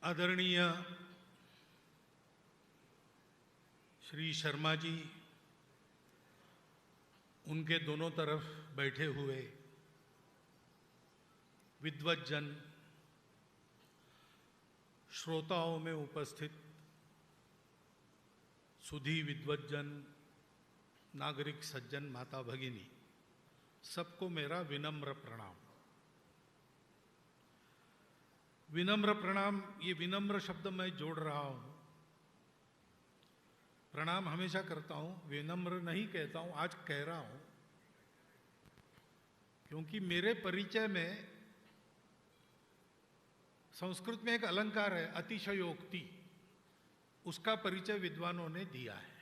आदरणीय श्री शर्मा जी, उनके दोनों तरफ बैठे हुए विद्वज्जन, श्रोताओं में उपस्थित सुधी विद्वज्जन, नागरिक सज्जन, माता भगिनी, सबको मेरा विनम्र प्रणाम। विनम्र प्रणाम, ये विनम्र शब्द मैं जोड़ रहा हूं। प्रणाम हमेशा करता हूं, विनम्र नहीं कहता हूं, आज कह रहा हूं क्योंकि मेरे परिचय में संस्कृत में एक अलंकार है अतिशयोक्ति, उसका परिचय विद्वानों ने दिया है।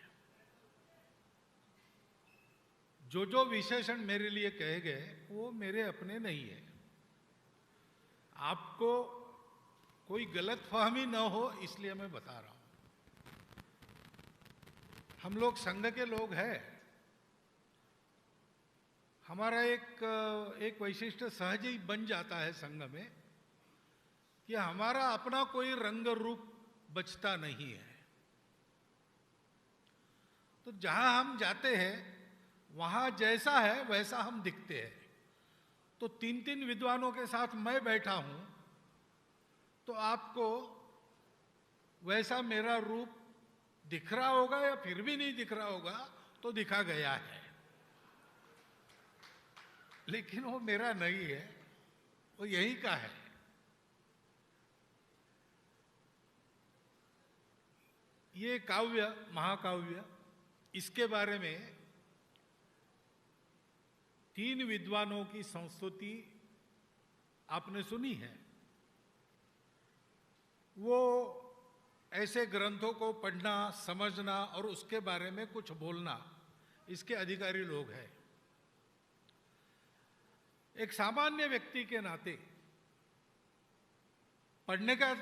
जो जो विशेषण मेरे लिए कहे गए वो मेरे अपने नहीं है। आपको कोई गलतफहमी न हो इसलिए मैं बता रहा हूं। हम लोग संघ के लोग हैं। हमारा एक वैशिष्ट्य सहज ही बन जाता है संघ में कि हमारा अपना कोई रंग रूप बचता नहीं है। तो जहां हम जाते हैं वहां जैसा है वैसा हम दिखते हैं। तो तीन तीन विद्वानों के साथ मैं बैठा हूं तो आपको वैसा मेरा रूप दिख रहा होगा या फिर भी नहीं दिख रहा होगा, तो दिखा गया है, लेकिन वो मेरा नहीं है, वो यही का है। ये काव्य, महाकाव्य, इसके बारे में तीन विद्वानों की संस्तुति आपने सुनी है। वो ऐसे ग्रंथों को पढ़ना, समझना और उसके बारे में कुछ बोलना, इसके अधिकारी लोग हैं। एक सामान्य व्यक्ति के नाते पढ़ने का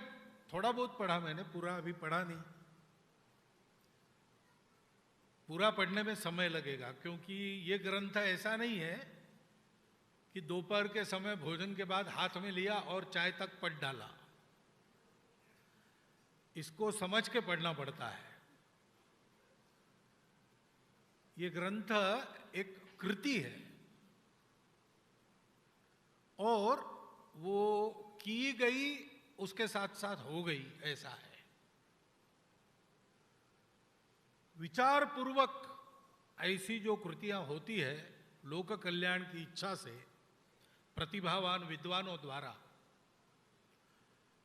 थोड़ा बहुत पढ़ा मैंने, पूरा अभी पढ़ा नहीं। पूरा पढ़ने में समय लगेगा क्योंकि ये ग्रंथ ऐसा नहीं है कि दोपहर के समय भोजन के बाद हाथ में लिया और चाय तक पढ़ डाला। इसको समझ के पढ़ना पड़ता है। ये ग्रंथ एक कृति है और वो की गई उसके साथ साथ हो गई, ऐसा है। विचार पूर्वक ऐसी जो कृतियां होती है लोक कल्याण की इच्छा से प्रतिभावान विद्वानों द्वारा,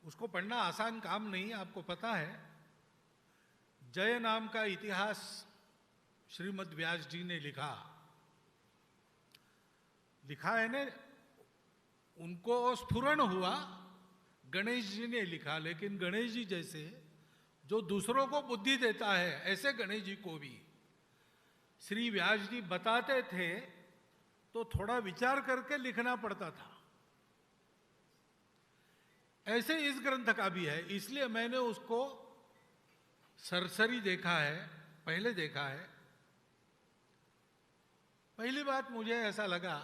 उसको पढ़ना आसान काम नहीं। आपको पता है, जय नाम का इतिहास श्रीमद् व्यास जी ने लिखा है ना। उनको स्फुरण हुआ, गणेश जी ने लिखा, लेकिन गणेश जी जैसे जो दूसरों को बुद्धि देता है, ऐसे गणेश जी को भी श्री व्यास जी बताते थे तो थोड़ा विचार करके लिखना पड़ता था। ऐसे इस ग्रंथ का भी है, इसलिए मैंने उसको सरसरी देखा है, पहले देखा है। पहली बात मुझे ऐसा लगा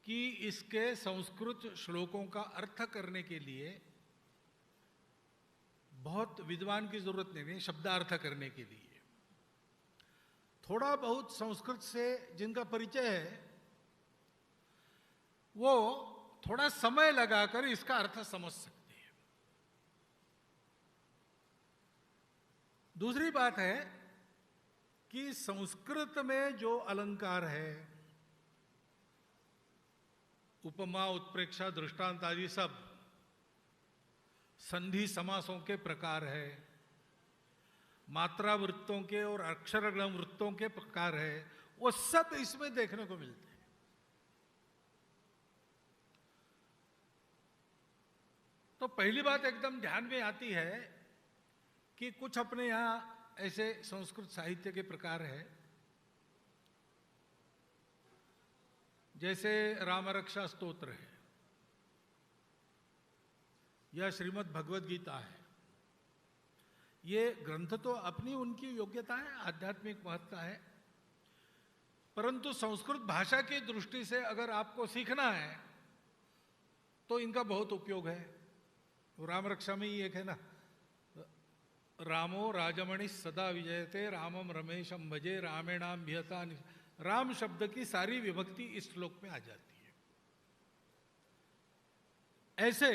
कि इसके संस्कृत श्लोकों का अर्थ करने के लिए बहुत विद्वान की जरूरत नहीं है। शब्दार्थ करने के लिए थोड़ा बहुत संस्कृत से जिनका परिचय है वो थोड़ा समय लगाकर इसका अर्थ समझ सकते हैं। दूसरी बात है कि संस्कृत में जो अलंकार है, उपमा, उत्प्रेक्षा, दृष्टांत आदि सब, संधि समासों के प्रकार है, मात्रा वृत्तों के और अक्षरगण वृत्तों के प्रकार है, वो सब इसमें देखने को मिलते हैं। तो पहली बात एकदम ध्यान में आती है कि कुछ अपने यहां ऐसे संस्कृत साहित्य के प्रकार है, जैसे रामरक्षा स्तोत्र है या श्रीमद् भगवद गीता है। ये ग्रंथ तो अपनी उनकी योग्यता है, आध्यात्मिक महत्ता है, परंतु संस्कृत भाषा की दृष्टि से अगर आपको सीखना है तो इनका बहुत उपयोग है। राम रक्षा में ही एक है ना, रामो राजमणि सदा विजयते रामम रमेशम भजे रामेणाम भियता। राम शब्द की सारी विभक्ति इस श्लोक में आ जाती है। ऐसे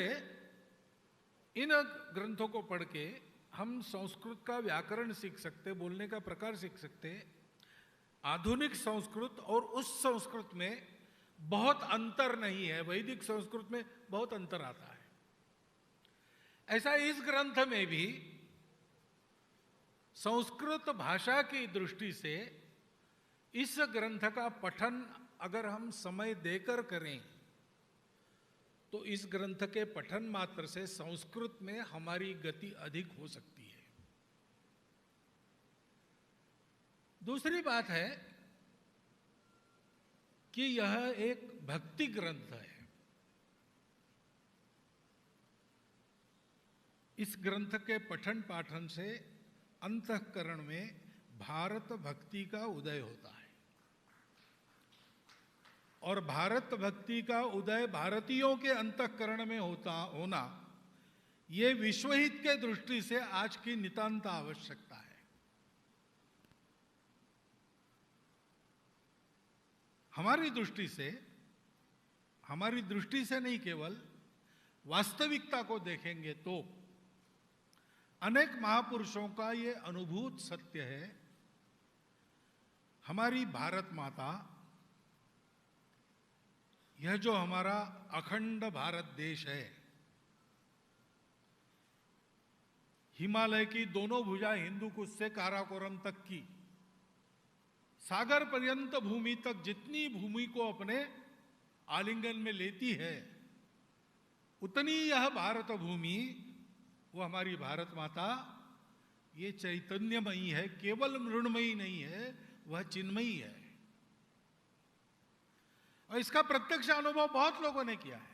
इन ग्रंथों को पढ़ के हम संस्कृत का व्याकरण सीख सकते, बोलने का प्रकार सीख सकते। आधुनिक संस्कृत और उस संस्कृत में बहुत अंतर नहीं है, वैदिक संस्कृत में बहुत अंतर आता है। ऐसा इस ग्रंथ में भी संस्कृत भाषा की दृष्टि से इस ग्रंथ का पठन अगर हम समय देकर करें तो इस ग्रंथ के पठन मात्र से संस्कृत में हमारी गति अधिक हो सकती है। दूसरी बात है कि यह एक भक्ति ग्रंथ है। इस ग्रंथ के पठन पाठन से अंतःकरण में भारत भक्ति का उदय होता है, और भारत भक्ति का उदय भारतीयों के अंतःकरण में होना ये विश्वहित के दृष्टि से आज की नितांत आवश्यकता है। हमारी दृष्टि से नहीं, केवल वास्तविकता को देखेंगे तो अनेक महापुरुषों का ये अनुभूत सत्य है। हमारी भारत माता, यह जो हमारा अखंड भारत देश है, हिमालय की दोनों भुजा हिंदू कुश से काराकोरम तक की, सागर पर्यंत भूमि तक जितनी भूमि को अपने आलिंगन में लेती है, उतनी यह भारत भूमि, वो हमारी भारत माता, ये चैतन्यमयी है, केवल मृण्मयी नहीं है, वह चिन्मयी है। और इसका प्रत्यक्ष अनुभव बहुत लोगों ने किया है।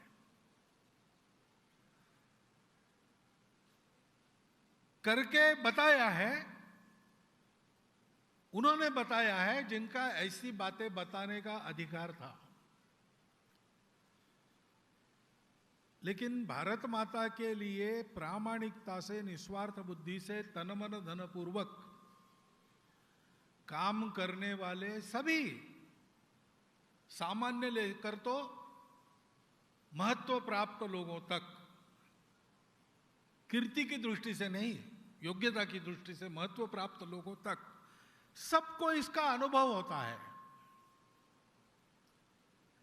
करके बताया है, उन्होंने बताया है जिनका ऐसी बातें बताने का अधिकार था। लेकिन भारत माता के लिए प्रामाणिकता से, निस्वार्थ बुद्धि से, तन मन धन पूर्वक काम करने वाले सभी, सामान्य लेकर तो महत्व प्राप्त लोगों तक, कीर्ति की दृष्टि से नहीं, योग्यता की दृष्टि से महत्व प्राप्त लोगों तक सबको इसका अनुभव होता है।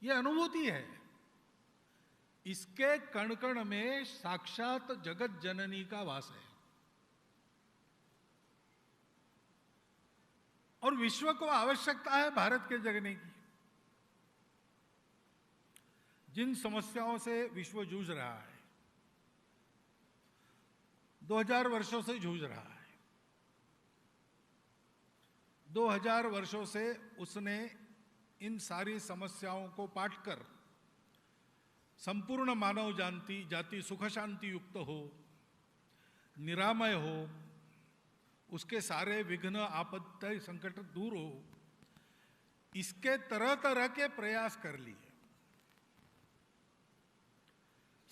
यह अनुभूति है। इसके कण कण में साक्षात जगत जननी का वास है। और विश्व को आवश्यकता है भारत के जगने की। जिन समस्याओं से विश्व जूझ रहा है, 2000 वर्षों से जूझ रहा है, 2000 वर्षों से उसने इन सारी समस्याओं को पाट कर संपूर्ण मानव जाति सुख शांति युक्त हो, निरामय हो, उसके सारे विघ्न आपत्ति संकट दूर हो, इसके तरह तरह के प्रयास कर लिए।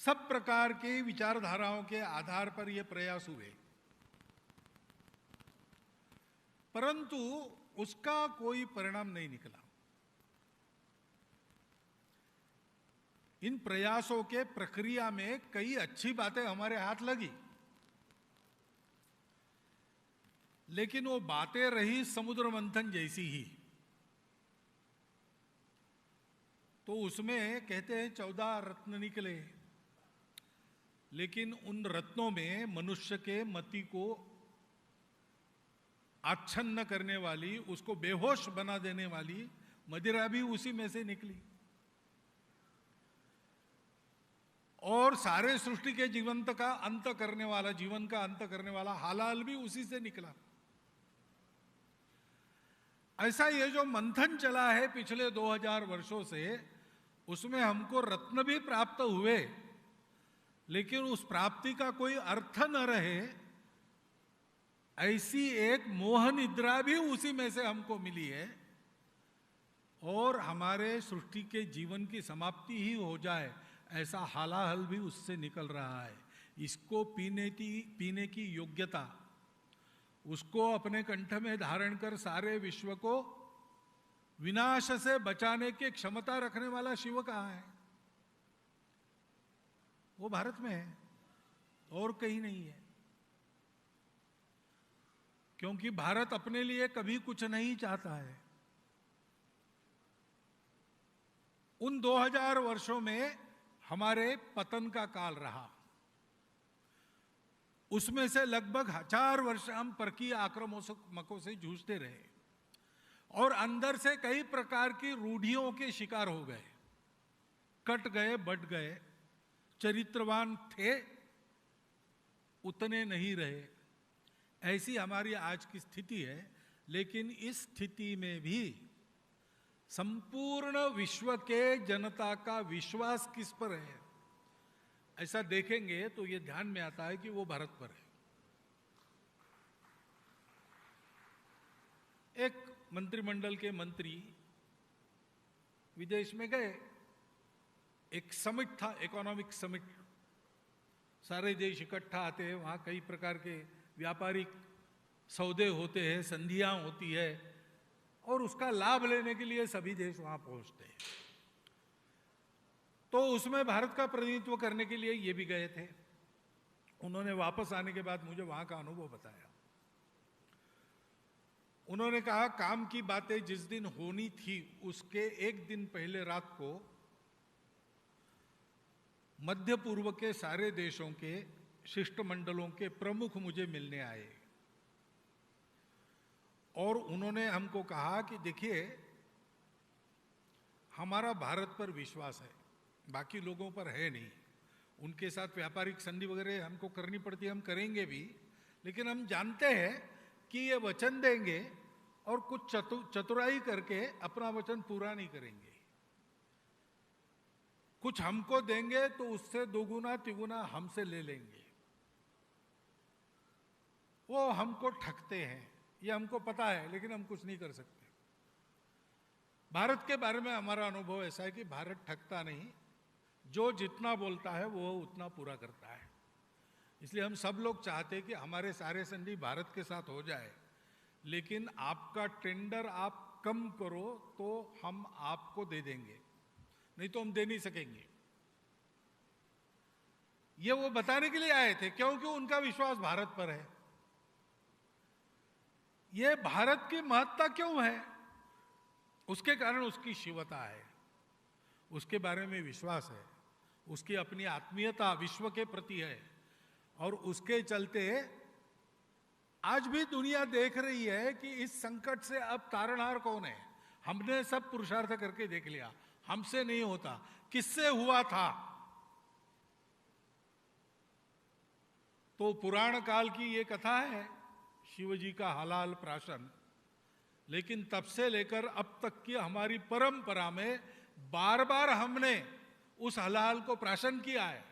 सब प्रकार की विचारधाराओं के आधार पर ये प्रयास हुए, परंतु उसका कोई परिणाम नहीं निकला। इन प्रयासों के प्रक्रिया में कई अच्छी बातें हमारे हाथ लगी, लेकिन वो बातें रही समुद्र मंथन जैसी ही। तो उसमें कहते हैं 14 रत्न निकले, लेकिन उन रत्नों में मनुष्य के मति को आच्छन्न करने वाली, उसको बेहोश बना देने वाली मदिरा भी उसी में से निकली। और सारे सृष्टि के जीवंत का अंत करने वाला, जीवन का अंत करने वाला हालाल भी उसी से निकला। ऐसा ये जो मंथन चला है पिछले 2000 वर्षों से, उसमें हमको रत्न भी प्राप्त हुए, लेकिन उस प्राप्ति का कोई अर्थ न रहे, ऐसी एक मोह निद्रा भी उसी में से हमको मिली है। और हमारे सृष्टि के जीवन की समाप्ति ही हो जाए, ऐसा हालाहल भी उससे निकल रहा है। इसको पीने की योग्यता, उसको अपने कंठ में धारण कर सारे विश्व को विनाश से बचाने की क्षमता रखने वाला शिव कहाँ है? वो भारत में है और कहीं नहीं है। क्योंकि भारत अपने लिए कभी कुछ नहीं चाहता है। उन 2000 वर्षों में हमारे पतन का काल रहा, उसमें से लगभग 1000 वर्ष हम परकीय आक्रमणों से जूझते रहे और अंदर से कई प्रकार की रूढ़ियों के शिकार हो गए, कट गए, बट गए, चरित्रवान थे उतने नहीं रहे। ऐसी हमारी आज की स्थिति है। लेकिन इस स्थिति में भी संपूर्ण विश्व के जनता का विश्वास किस पर है, ऐसा देखेंगे तो यह ध्यान में आता है कि वो भारत पर है। एक मंत्रिमंडल के मंत्री विदेश में गए, एक समिट था, इकोनॉमिक समिट, सारे देश इकट्ठा आते हैं, वहां कई प्रकार के व्यापारिक सौदे होते हैं, संधियां होती है और उसका लाभ लेने के लिए सभी देश वहां पहुंचते हैं। तो उसमें भारत का प्रतिनिधित्व करने के लिए ये भी गए थे। उन्होंने वापस आने के बाद मुझे वहां का अनुभव बताया। उन्होंने कहा काम की बातें जिस दिन होनी थी उसके एक दिन पहले रात को मध्य पूर्व के सारे देशों के शिष्टमंडलों के प्रमुख मुझे मिलने आए और उन्होंने हमको कहा कि देखिए, हमारा भारत पर विश्वास है, बाकी लोगों पर है नहीं। उनके साथ व्यापारिक संधि वगैरह हमको करनी पड़ती है, हम करेंगे भी, लेकिन हम जानते हैं कि ये वचन देंगे और कुछ चतुराई करके अपना वचन पूरा नहीं करेंगे। कुछ हमको देंगे तो उससे दोगुना तिगुना हमसे ले लेंगे। वो हमको ठगते हैं, ये हमको पता है, लेकिन हम कुछ नहीं कर सकते। भारत के बारे में हमारा अनुभव ऐसा है कि भारत ठगता नहीं, जो जितना बोलता है वो उतना पूरा करता है। इसलिए हम सब लोग चाहते हैं कि हमारे सारे संधि भारत के साथ हो जाए, लेकिन आपका टेंडर आप कम करो तो हम आपको दे देंगे, नहीं तो हम दे नहीं सकेंगे। ये वो बताने के लिए आए थे, क्योंकि उनका विश्वास भारत पर है। ये भारत की महत्ता क्यों है? उसके कारण उसकी शिवता है, उसके बारे में विश्वास है, उसकी अपनी आत्मीयता विश्व के प्रति है और उसके चलते आज भी दुनिया देख रही है कि इस संकट से अब तारणहार कौन है। हमने सब पुरुषार्थ करके देख लिया, हमसे नहीं होता, किससे हुआ था? तो पुराण काल की ये कथा है शिवजी का हलाल प्राशन, लेकिन तब से लेकर अब तक की हमारी परंपरा में बार बार हमने उस हलाल को प्राशन किया है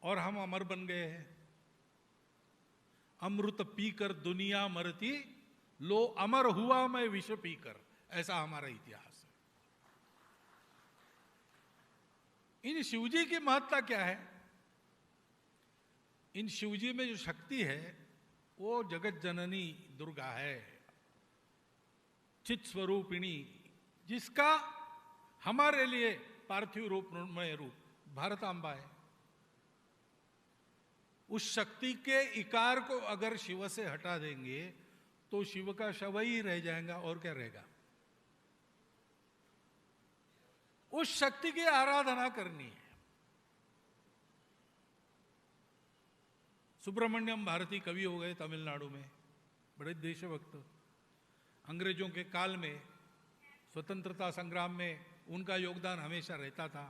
और हम अमर बन गए हैं। अमृत पीकर दुनिया मरती, लो अमर हुआ मैं विष पीकर, ऐसा हमारा इतिहास है। इन शिवजी की महत्ता क्या है? इन शिवजी में जो शक्ति है वो जगत जननी दुर्गा है, चित स्वरूपिणी, जिसका हमारे लिए पार्थिव रूप, मृण्मय रूप भारतांबा है। उस शक्ति के इकार को अगर शिव से हटा देंगे तो शिव का शव ही रह जाएगा, और क्या रहेगा? उस शक्ति की आराधना करनी है। सुब्रमण्यम भारती कवि हो गए तमिलनाडु में, बड़े देशभक्त। अंग्रेजों के काल में स्वतंत्रता संग्राम में उनका योगदान हमेशा रहता था।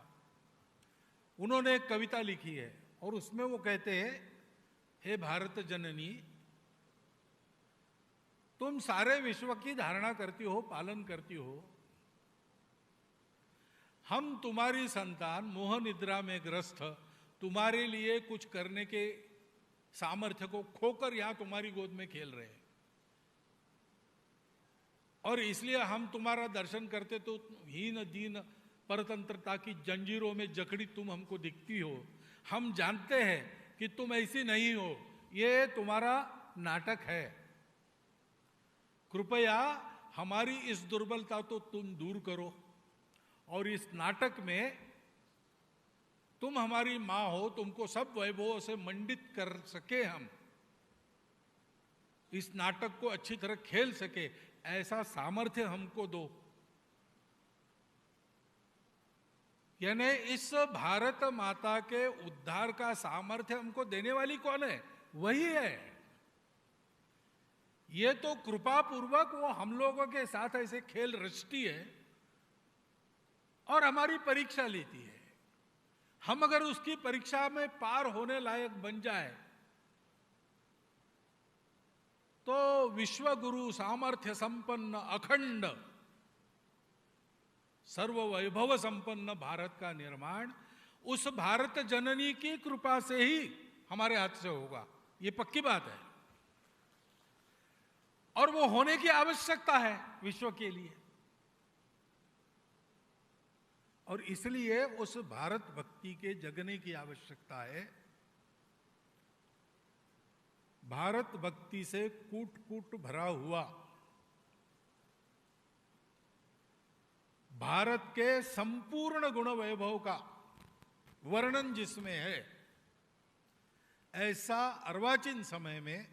उन्होंने एक कविता लिखी है और उसमें वो कहते हैं, हे भारत जननी, तुम सारे विश्व की धारणा करती हो, पालन करती हो। हम तुम्हारी संतान मोह निद्रा में ग्रस्त, तुम्हारे लिए कुछ करने के सामर्थ्य को खोकर यहां तुम्हारी गोद में खेल रहे हैं, और इसलिए हम तुम्हारा दर्शन करते तो हीन दीन परतंत्रता की जंजीरों में जकड़ी तुम हमको दिखती हो, हम जानते हैं कि तुम ऐसी नहीं हो, ये तुम्हारा नाटक है। कृपया हमारी इस दुर्बलता तो तुम दूर करो और इस नाटक में तुम हमारी मां हो, तुमको सब वैभवों से मंडित कर सके, हम इस नाटक को अच्छी तरह खेल सके, ऐसा सामर्थ्य हमको दो। यानी इस भारत माता के उद्धार का सामर्थ्य हमको देने वाली कौन है? वही है। ये तो कृपा पूर्वक वो हम लोगों के साथ ऐसे खेल रचती है और हमारी परीक्षा लेती है। हम अगर उसकी परीक्षा में पार होने लायक बन जाए तो विश्व गुरु सामर्थ्य संपन्न अखंड सर्व वैभव संपन्न भारत का निर्माण उस भारत जननी की कृपा से ही हमारे हाथ से होगा, ये पक्की बात है। और वो होने की आवश्यकता है विश्व के लिए। और इसलिए उस भारत भक्ति के जगने की आवश्यकता है। भारत भक्ति से कूट कूट भरा हुआ भारत के संपूर्ण गुण वैभव का वर्णन जिसमें है, ऐसा अर्वाचीन समय में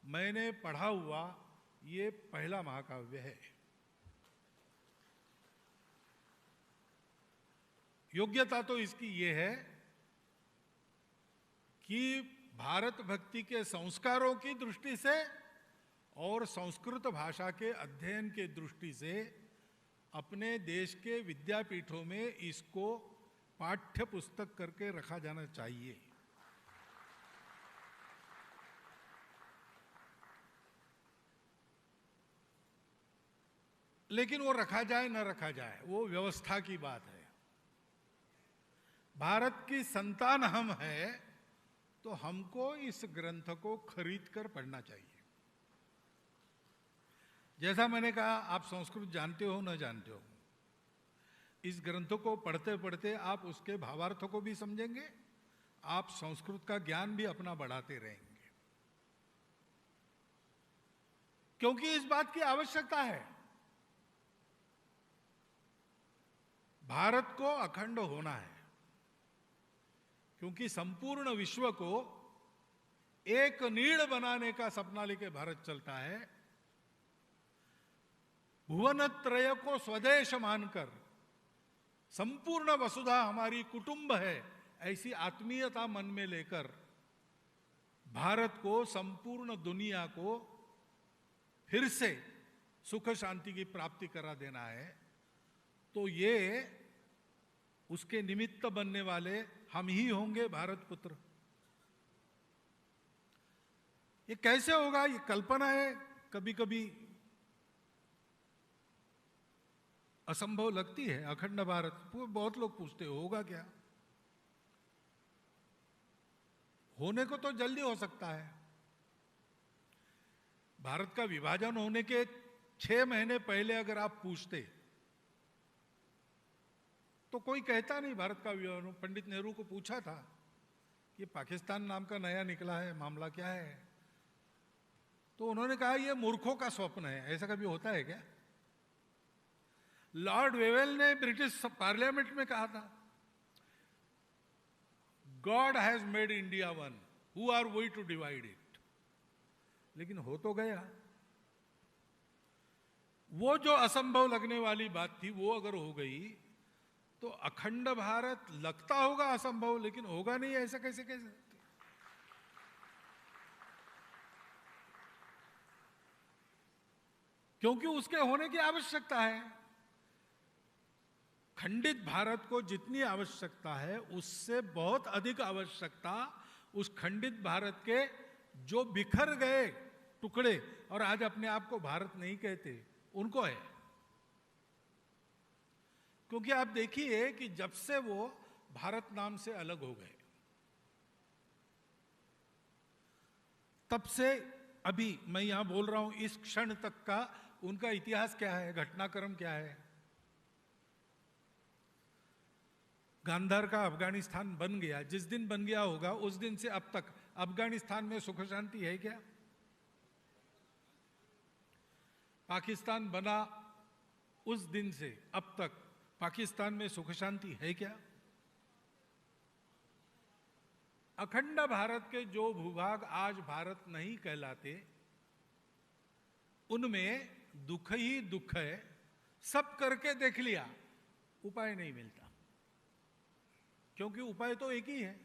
मैंने पढ़ा हुआ ये पहला महाकाव्य है। योग्यता तो इसकी ये है कि भारत भक्ति के संस्कारों की दृष्टि से और संस्कृत भाषा के अध्ययन के दृष्टि से अपने देश के विद्यापीठों में इसको पाठ्य पुस्तक करके रखा जाना चाहिए। लेकिन वो रखा जाए न रखा जाए वो व्यवस्था की बात है। भारत की संतान हम हैं तो हमको इस ग्रंथ को खरीद कर पढ़ना चाहिए। जैसा मैंने कहा, आप संस्कृत जानते हो न जानते हो, इस ग्रंथ को पढ़ते पढ़ते आप उसके भावार्थों को भी समझेंगे, आप संस्कृत का ज्ञान भी अपना बढ़ाते रहेंगे, क्योंकि इस बात की आवश्यकता है। भारत को अखंड होना है, क्योंकि संपूर्ण विश्व को एक नीड़ बनाने का सपना लेके भारत चलता है। भुवनत्रय को स्वदेश मानकर संपूर्ण वसुधा हमारी कुटुंब है, ऐसी आत्मीयता मन में लेकर भारत को संपूर्ण दुनिया को फिर से सुख शांति की प्राप्ति करा देना है। तो ये उसके निमित्त बनने वाले हम ही होंगे, भारत पुत्र। ये कैसे होगा? ये कल्पना है, कभी कभी असंभव लगती है। अखंड भारत, बहुत लोग पूछते होगा क्या? होने को तो जल्दी हो सकता है। भारत का विभाजन होने के 6 महीने पहले अगर आप पूछते तो कोई कहता नहीं भारत का विभाजन। पंडित नेहरू को पूछा था कि पाकिस्तान नाम का नया निकला है, मामला क्या है? तो उन्होंने कहा यह मूर्खों का स्वप्न है। ऐसा कभी होता है क्या? लॉर्ड वेवेल ने ब्रिटिश पार्लियामेंट में कहा था, God has made India one, who are we to divide it. लेकिन हो तो गया। वो जो असंभव लगने वाली बात थी वो अगर हो गई तो अखंड भारत लगता होगा असंभव, लेकिन होगा नहीं। ऐसा कैसे कह सकते? क्योंकि उसके होने की आवश्यकता है। खंडित भारत को जितनी आवश्यकता है उससे बहुत अधिक आवश्यकता उस खंडित भारत के जो बिखर गए टुकड़े और आज अपने आप को भारत नहीं कहते उनको है। क्योंकि आप देखिए कि जब से वो भारत नाम से अलग हो गए तब से अभी मैं यहां बोल रहा हूं इस क्षण तक का उनका इतिहास क्या है, घटनाक्रम क्या है? गांधार का अफगानिस्तान बन गया, जिस दिन बन गया होगा उस दिन से अब तक अफगानिस्तान में सुख शांति है क्या? पाकिस्तान बना उस दिन से अब तक पाकिस्तान में सुख शांति है क्या? अखंड भारत के जो भूभाग आज भारत नहीं कहलाते, उनमें दुख ही दुख है। सब करके देख लिया, उपाय नहीं मिलता, क्योंकि उपाय तो एक ही है।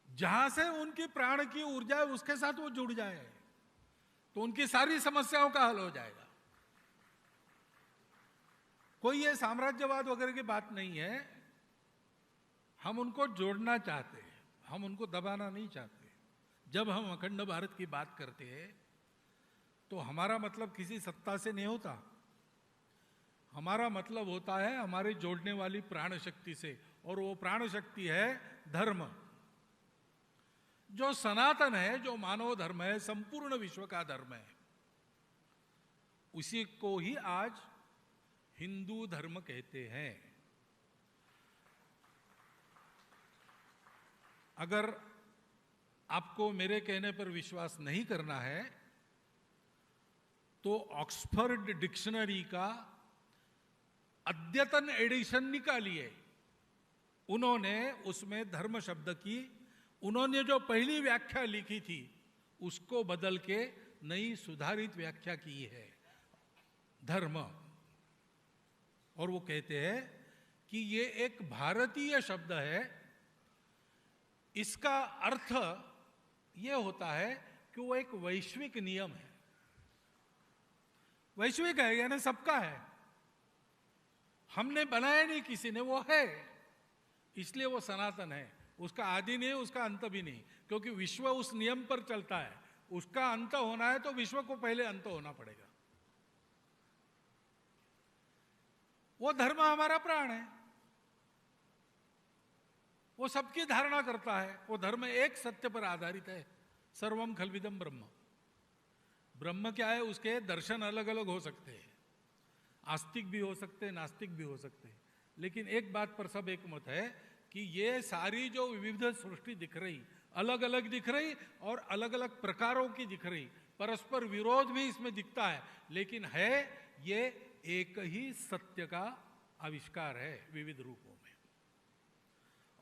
जहां से उनकी प्राण की ऊर्जा है उसके साथ वो जुड़ जाए तो उनकी सारी समस्याओं का हल हो जाएगा। कोई ये साम्राज्यवाद वगैरह की बात नहीं है। हम उनको जोड़ना चाहते हैं, हम उनको दबाना नहीं चाहते। जब हम अखंड भारत की बात करते हैं तो हमारा मतलब किसी सत्ता से नहीं होता, हमारा मतलब होता है हमारे जोड़ने वाली प्राण शक्ति से, और वो प्राण शक्ति है धर्म, जो सनातन है, जो मानव धर्म है, संपूर्ण विश्व का धर्म है। उसी को ही आज हिंदू धर्म कहते हैं। अगर आपको मेरे कहने पर विश्वास नहीं करना है तो ऑक्सफोर्ड डिक्शनरी का अद्यतन एडिशन निकालिए। उन्होंने उसमें धर्म शब्द की, उन्होंने जो पहली व्याख्या लिखी थी उसको बदल के नई सुधारित व्याख्या की है धर्म। और वो कहते हैं कि ये एक भारतीय शब्द है। इसका अर्थ ये होता है कि वो एक वैश्विक नियम है। वैश्विक है यानी सबका है, हमने बनाया नहीं किसी ने, वो है, इसलिए वो सनातन है। उसका आदि नहीं, उसका अंत भी नहीं, क्योंकि विश्व उस नियम पर चलता है। उसका अंत होना है तो विश्व को पहले अंत होना पड़ेगा। वो धर्म हमारा प्राण है, वो सबकी धारणा करता है। वो धर्म एक सत्य पर आधारित है, सर्वम खल्विदम ब्रह्म। ब्रह्म क्या है, उसके दर्शन अलग अलग हो सकते हैं, आस्तिक भी हो सकते हैं, नास्तिक भी हो सकते हैं, लेकिन एक बात पर सब एक मत है कि ये सारी जो विविध सृष्टि दिख रही, अलग अलग दिख रही और अलग अलग प्रकारों की दिख रही, परस्पर विरोध भी इसमें दिखता है, लेकिन है ये एक ही सत्य का आविष्कार है विविध रूपों में।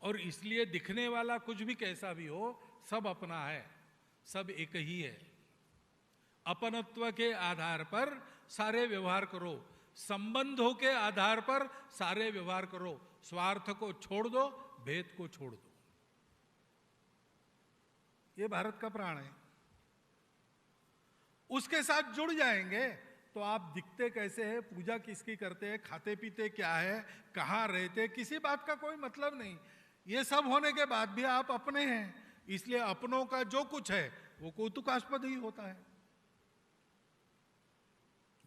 और इसलिए दिखने वाला कुछ भी कैसा भी हो, सब अपना है, सब एक ही है। अपनत्व के आधार पर सारे व्यवहार करो, संबंधों के आधार पर सारे व्यवहार करो, स्वार्थ को छोड़ दो, भेद को छोड़ दो। ये भारत का प्राण है। उसके साथ जुड़ जाएंगे तो आप दिखते कैसे हैं, पूजा किसकी करते हैं, खाते पीते क्या है, कहां रहते, किसी बात का कोई मतलब नहीं। ये सब होने के बाद भी आप अपने हैं, इसलिए अपनों का जो कुछ है वो कौतुकास्पद ही होता है।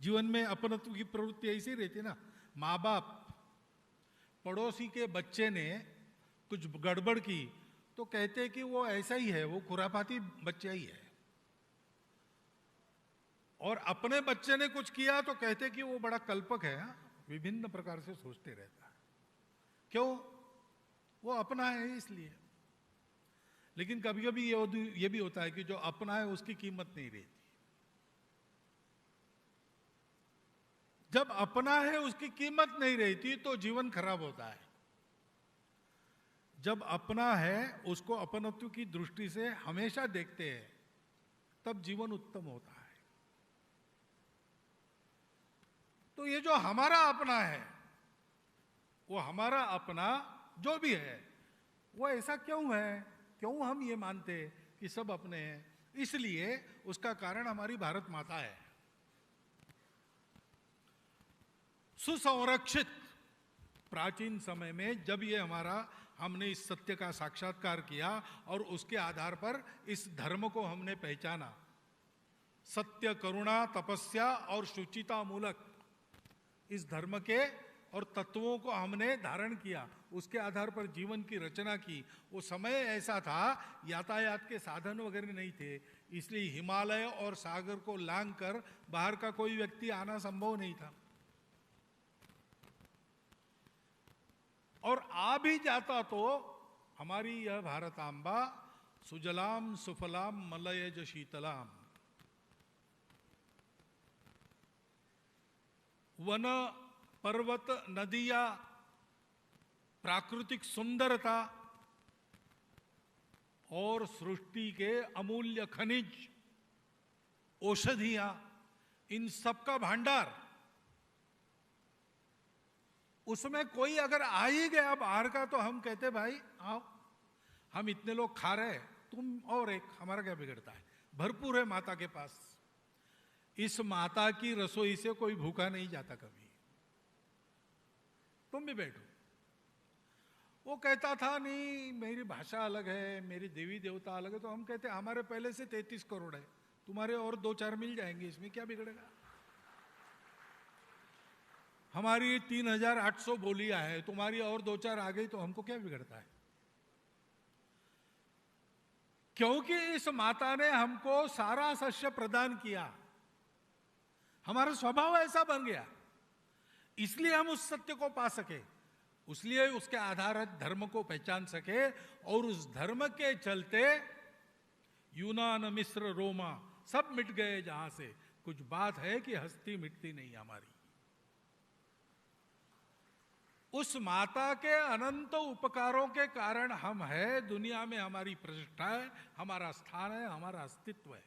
जीवन में अपनत्व की प्रवृत्ति ऐसी रहती है ना। माँ बाप पड़ोसी के बच्चे ने कुछ गड़बड़ की तो कहते कि वो ऐसा ही है, वो खुरापाती बच्चा ही है, और अपने बच्चे ने कुछ किया तो कहते कि वो बड़ा कल्पक है। विभिन्न प्रकार से सोचते रहता है। क्यों? वो अपना है इसलिए। लेकिन कभी कभी ये भी होता है कि जो अपना है उसकी कीमत नहीं रहती। जब अपना है उसकी कीमत नहीं रहती तो जीवन खराब होता है। जब अपना है उसको अपनत्व की दृष्टि से हमेशा देखते हैं, तब जीवन उत्तम होता है। तो ये जो हमारा अपना है, वो हमारा अपना जो भी है, वो ऐसा क्यों है, क्यों हम ये मानते हैं कि सब अपने हैं? इसलिए उसका कारण हमारी भारत माता है। सुसंरक्षित प्राचीन समय में जब ये हमने इस सत्य का साक्षात्कार किया और उसके आधार पर इस धर्म को हमने पहचाना, सत्य, करुणा, तपस्या और शुचिता मूलक इस धर्म के और तत्वों को हमने धारण किया, उसके आधार पर जीवन की रचना की। वो समय ऐसा था, यातायात के साधन वगैरह नहीं थे, इसलिए हिमालय और सागर को लांघकर बाहर का कोई व्यक्ति आना संभव नहीं था। और आ भी जाता तो हमारी यह भारतांबा सुजलाम सुफलाम मलयज शीतलाम, वन पर्वत नदियां, प्राकृतिक सुंदरता और सृष्टि के अमूल्य खनिज, औषधियां, इन सब का भंडार, उसमें कोई अगर आ ही गया बाहर का तो हम कहते भाई आओ, हम इतने लोग खा रहे, तुम और एक, हमारा क्या बिगड़ता है, भरपूर है माता के पास। इस माता की रसोई से कोई भूखा नहीं जाता कभी, तुम भी बैठो। वो कहता था नहीं मेरी भाषा अलग है, मेरी देवी देवता अलग है, तो हम कहते हमारे पहले से 33 करोड़ है, तुम्हारे और 2-4 मिल जाएंगे, इसमें क्या बिगड़ेगा। हमारी 3800 बोलियां है, तुम्हारी और 2-4 आ गई तो हमको क्या बिगड़ता है। क्योंकि इस माता ने हमको सारा शस्य प्रदान किया, हमारा स्वभाव ऐसा बन गया, इसलिए हम उस सत्य को पा सके, इसलिए उसके आधारित धर्म को पहचान सके, और उस धर्म के चलते यूनान मिस्र रोमा सब मिट गए जहां से। कुछ बात है कि हस्ती मिटती नहीं हमारी। उस माता के अनंत उपकारों के कारण हम हैं, दुनिया में हमारी प्रतिष्ठा है, हमारा स्थान है, हमारा अस्तित्व है।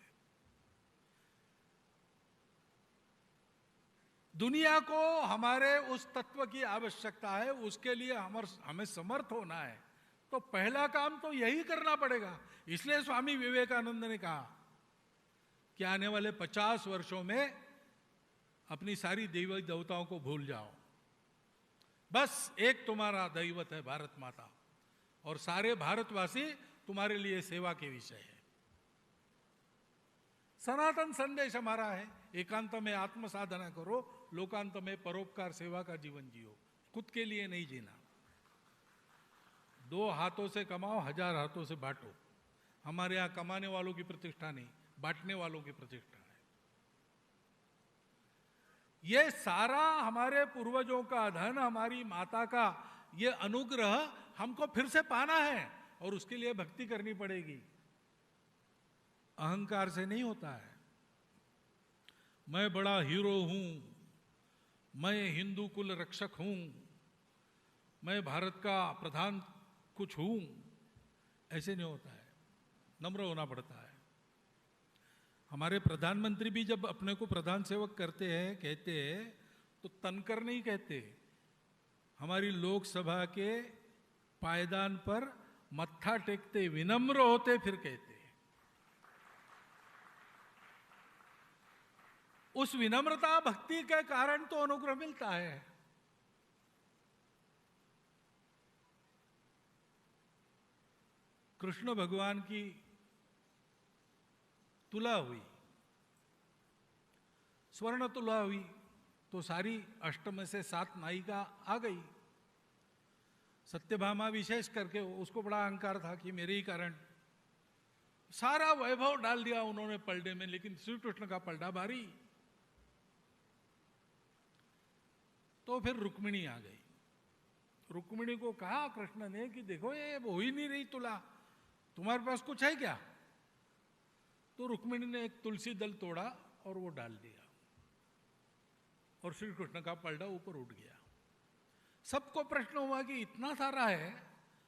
दुनिया को हमारे उस तत्व की आवश्यकता है, उसके लिए हमें समर्थ होना है, तो पहला काम तो यही करना पड़ेगा। इसलिए स्वामी विवेकानंद ने कहा कि आने वाले 50 वर्षों में अपनी सारी देवी देवताओं को भूल जाओ, बस एक तुम्हारा दैवत है भारत माता, और सारे भारतवासी तुम्हारे लिए सेवा के विषय है। सनातन संदेश हमारा है, एकांत में आत्म साधना करो, लोकांत में परोपकार सेवा का जीवन जियो, खुद के लिए नहीं जीना। 2 हाथों से कमाओ, 1000 हाथों से बांटो। हमारे यहां कमाने वालों की प्रतिष्ठा नहीं, बांटने वालों की प्रतिष्ठा है। ये सारा हमारे पूर्वजों का धन, हमारी माता का ये अनुग्रह हमको फिर से पाना है, और उसके लिए भक्ति करनी पड़ेगी, अहंकार से नहीं होता है। मैं बड़ा हीरो हूं, मैं हिंदू कुल रक्षक हूं, मैं भारत का प्रधान कुछ हूं, ऐसे नहीं होता है, नम्र होना पड़ता है। हमारे प्रधानमंत्री भी जब अपने को प्रधान सेवक करते हैं, कहते हैं, तो तनकर नहीं कहते, हमारी लोकसभा के पायदान पर मत्था टेकते विनम्र होते फिर कहते। उस विनम्रता भक्ति के कारण तो अनुग्रह मिलता है। कृष्ण भगवान की तुला हुई, स्वर्ण तुला हुई, तो सारी अष्टम से 7 नायिका आ गई। सत्यभामा विशेष करके, उसको बड़ा अहंकार था कि मेरे ही कारण सारा वैभव डाल दिया उन्होंने पलड़े में, लेकिन श्री कृष्ण का पलड़ा भारी। तो फिर रुक्मिणी आ गई। रुक्मिणी को कहा कृष्ण ने कि देखो ये हो ही नहीं रही तुला, तुम्हारे पास कुछ है क्या। तो रुक्मिणी ने एक तुलसी दल तोड़ा और वो डाल दिया, और श्री कृष्ण का पलड़ा ऊपर उठ गया। सबको प्रश्न हुआ कि इतना सारा है,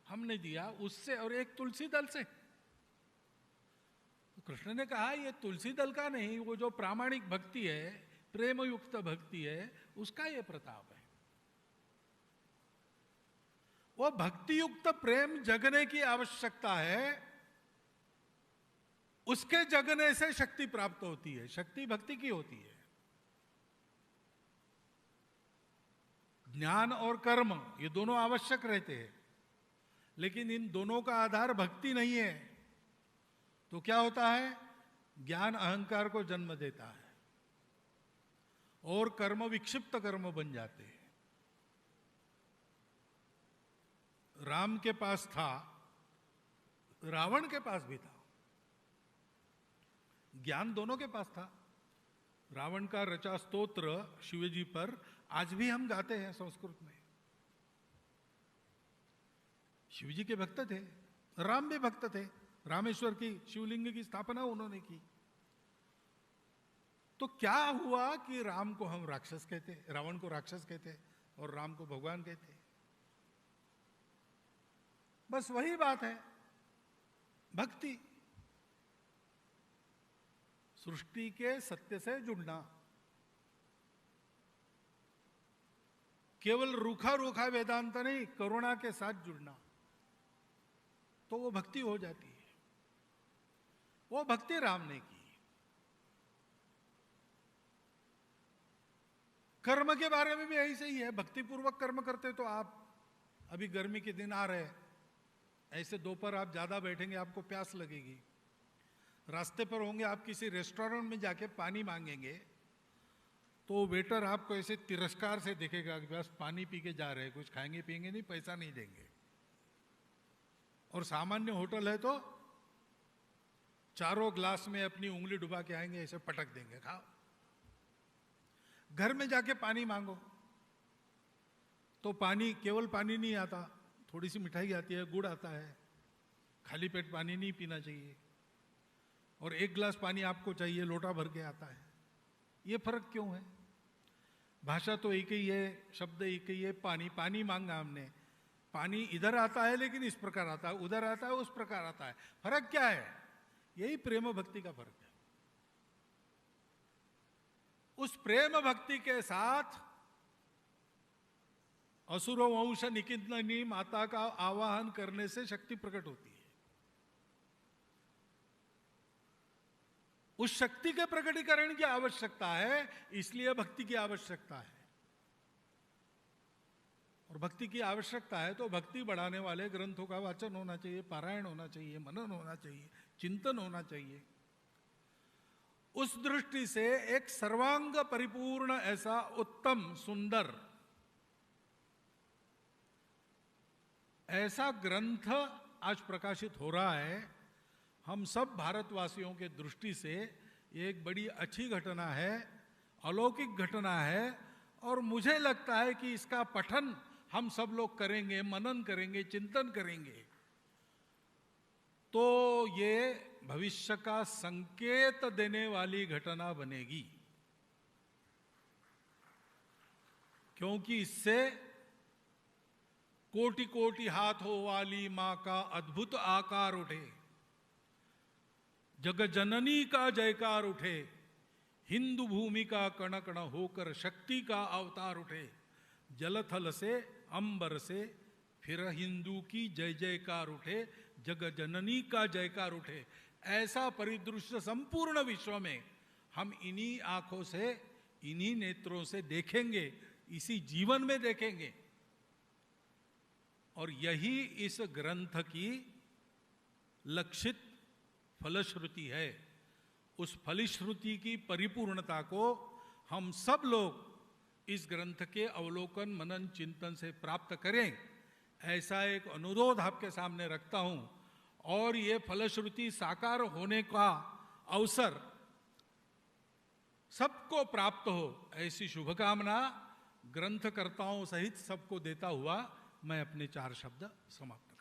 हमने दिया उससे और एक तुलसी दल से। तो कृष्ण ने कहा ये तुलसी दल का नहीं, वो जो प्रामाणिक भक्ति है, प्रेम युक्त भक्ति है, उसका ये प्रताप है। वो भक्ति युक्त प्रेम जगने की आवश्यकता है, उसके जगने से शक्ति प्राप्त होती है। शक्ति भक्ति की होती है। ज्ञान और कर्म ये दोनों आवश्यक रहते हैं, लेकिन इन दोनों का आधार भक्ति नहीं है, तो क्या होता है, ज्ञान अहंकार को जन्म देता है और कर्म विक्षिप्त कर्म बन जाते हैं। राम के पास था, रावण के पास भी था, ज्ञान दोनों के पास था। रावण का रचा स्तोत्र शिवजी पर आज भी हम गाते हैं संस्कृत में। शिव जी के भक्त थे, राम भी भक्त थे, रामेश्वर की शिवलिंग की स्थापना उन्होंने की। तो क्या हुआ कि राम को हम राक्षस कहते, रावण को राक्षस कहते और राम को भगवान कहते? बस वही बात है, भक्ति, सृष्टि के सत्य से जुड़ना। केवल रूखा रूखा वेदांत नहीं, करुणा के साथ जुड़ना, तो वो भक्ति हो जाती है। वो भक्ति राम ने की। कर्म के बारे में भी ऐसे ही है, भक्ति पूर्वक कर्म करते तो आप, अभी गर्मी के दिन आ रहे, ऐसे दोपहर आप ज्यादा बैठेंगे, आपको प्यास लगेगी, रास्ते पर होंगे, आप किसी रेस्टोरेंट में जाके पानी मांगेंगे तो वेटर आपको ऐसे तिरस्कार से देखेगा कि बस पानी पी के जा रहे हैं, कुछ खाएंगे पिएंगे नहीं, पैसा नहीं देंगे। और सामान्य होटल है तो चारों ग्लास में अपनी उंगली डुबा के आएंगे, ऐसे पटक देंगे, खाओ। घर में जाके पानी मांगो तो पानी, केवल पानी नहीं आता, थोड़ी सी मिठाई आती है, गुड़ आता है, खाली पेट पानी नहीं पीना चाहिए, और एक गिलास पानी आपको चाहिए, लोटा भर के आता है। ये फर्क क्यों है? भाषा तो एक ही है, शब्द एक ही है, पानी, पानी मांगा हमने, पानी इधर आता है लेकिन इस प्रकार आता है, उधर आता है उस प्रकार आता है, फर्क क्या है? यही प्रेम भक्ति का फर्क है। उस प्रेम भक्ति के साथ असुरो वंश निकितनी माता का आवाहन करने से शक्ति प्रकट होती है। उस शक्ति के प्रकटीकरण की आवश्यकता है, इसलिए भक्ति की आवश्यकता है। और भक्ति की आवश्यकता है तो भक्ति बढ़ाने वाले ग्रंथों का वाचन होना चाहिए, पारायण होना चाहिए, मनन होना चाहिए, चिंतन होना चाहिए। उस दृष्टि से एक सर्वांग परिपूर्ण, ऐसा उत्तम, सुंदर ऐसा ग्रंथ आज प्रकाशित हो रहा है। हम सब भारतवासियों के दृष्टि से ये एक बड़ी अच्छी घटना है, अलौकिक घटना है, और मुझे लगता है कि इसका पठन हम सब लोग करेंगे, मनन करेंगे, चिंतन करेंगे, तो ये भविष्य का संकेत देने वाली घटना बनेगी। क्योंकि इससे कोटि कोटि हाथों वाली मां का अद्भुत आकार उठे, जग जननी का जयकार उठे, हिंदू भूमि का कण कण होकर शक्ति का अवतार उठे, जलथल से अंबर से फिर हिंदू की जय जयकार उठे, जग जननी का जयकार उठे। ऐसा परिदृश्य संपूर्ण विश्व में हम इन्हीं आंखों से, इन्हीं नेत्रों से देखेंगे, इसी जीवन में देखेंगे। और यही इस ग्रंथ की लक्षित फलश्रुति है। उस फलश्रुति की परिपूर्णता को हम सब लोग इस ग्रंथ के अवलोकन, मनन, चिंतन से प्राप्त करें, ऐसा एक अनुरोध आपके सामने रखता हूं। और ये फलश्रुति साकार होने का अवसर सबको प्राप्त हो, ऐसी शुभकामना ग्रंथकर्ताओं सहित सबको देता हुआ मैं अपने 4 शब्द समाप्त